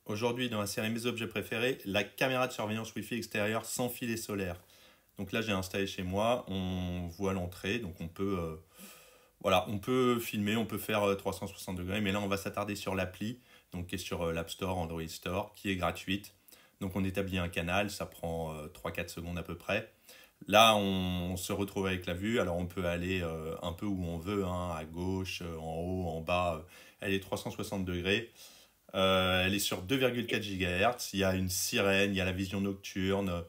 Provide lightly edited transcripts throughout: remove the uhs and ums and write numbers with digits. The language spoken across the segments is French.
Aujourd'hui, dans la série Mes objets préférés, la caméra de surveillance Wi-Fi extérieure sans filet solaire. Donc là, j'ai installé chez moi, on voit l'entrée, donc voilà, on peut filmer, on peut faire 360 degrés, mais là, on va s'attarder sur l'appli, donc qui est sur l'App Store, Android Store, qui est gratuite. Donc on établit un canal, ça prend 3-4 secondes à peu près. Là, on se retrouve avec la vue. Alors, on peut aller un peu où on veut, hein, à gauche, en haut, en bas. Elle est 360 degrés. Elle est sur 2,4 GHz. Il y a une sirène, il y a la vision nocturne,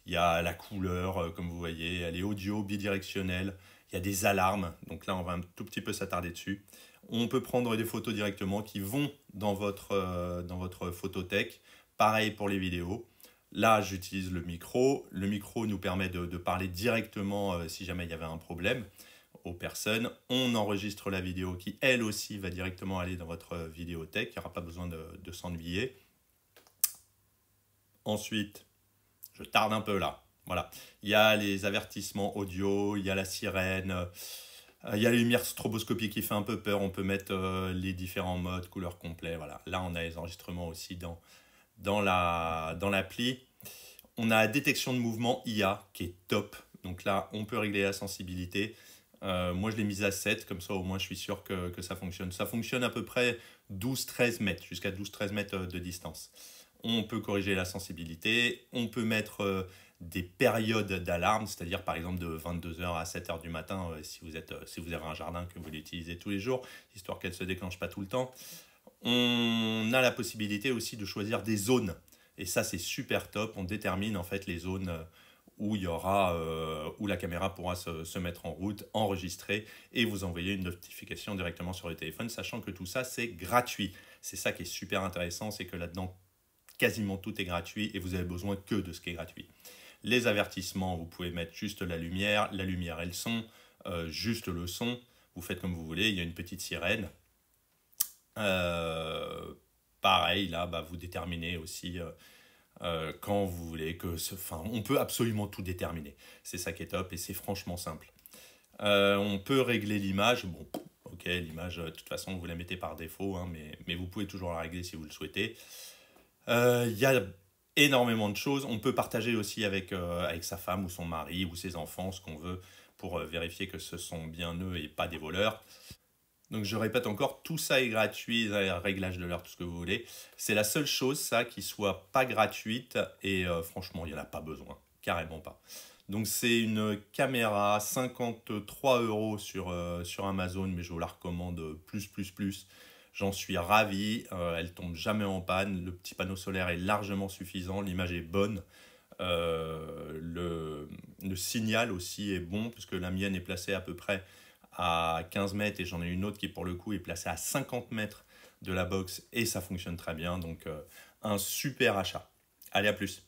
il y a la couleur, comme vous voyez. Elle est audio, bidirectionnelle. Il y a des alarmes. Donc là, on va un tout petit peu s'attarder dessus. On peut prendre des photos directement qui vont dans votre photothèque. Pareil pour les vidéos. Là, j'utilise le micro. Le micro nous permet de parler directement si jamais il y avait un problème aux personnes. On enregistre la vidéo qui, elle aussi, va directement aller dans votre vidéothèque. Il n'y aura pas besoin de s'ennuyer. Ensuite, je tarde un peu là. Voilà. Il y a les avertissements audio, il y a la sirène, il y a la lumière stroboscopique qui fait un peu peur. On peut mettre les différents modes, couleurs complets. Voilà. Là, on a les enregistrements aussi dans l'appli. On a la détection de mouvement IA qui est top. Donc là, on peut régler la sensibilité. Moi, je l'ai mise à 7, comme ça au moins je suis sûr que ça fonctionne. Ça fonctionne à peu près 12-13 mètres, jusqu'à 12-13 mètres de distance. On peut corriger la sensibilité, on peut mettre des périodes d'alarme, c'est-à-dire par exemple de 22h à 7h du matin, si vous avez un jardin que vous l'utilisez tous les jours, histoire qu'elle ne se déclenche pas tout le temps. On a la possibilité aussi de choisir des zones. Et ça, c'est super top. On détermine en fait les zones où où la caméra pourra se mettre en route, enregistrer et vous envoyer une notification directement sur le téléphone, sachant que tout ça, c'est gratuit. C'est ça qui est super intéressant, c'est que là-dedans, quasiment tout est gratuit et vous avez besoin que de ce qui est gratuit. Les avertissements, vous pouvez mettre juste la lumière et le son, juste le son. Vous faites comme vous voulez, il y a une petite sirène. Euh, Pareil, là, vous déterminez aussi quand vous voulez on peut absolument tout déterminer. C'est ça qui est top et c'est franchement simple. On peut régler l'image. Bon, ok, l'image, de toute façon, vous la mettez par défaut, hein, mais vous pouvez toujours la régler si vous le souhaitez. Il y a énormément de choses. On peut partager aussi avec sa femme ou son mari ou ses enfants ce qu'on veut pour vérifier que ce sont bien eux et pas des voleurs. Donc je répète encore, tout ça est gratuit, réglage de l'heure, tout ce que vous voulez. C'est la seule chose, ça, qui soit pas gratuite et franchement, il n'y en a pas besoin, carrément pas. Donc c'est une caméra 53 € sur Amazon, mais je vous la recommande plus. J'en suis ravi, elle tombe jamais en panne, le petit panneau solaire est largement suffisant, l'image est bonne. Le signal aussi est bon, puisque la mienne est placée à peu près à 15 mètres et j'en ai une autre qui pour le coup est placée à 50 mètres de la box et ça fonctionne très bien. Donc un super achat. Allez, à plus.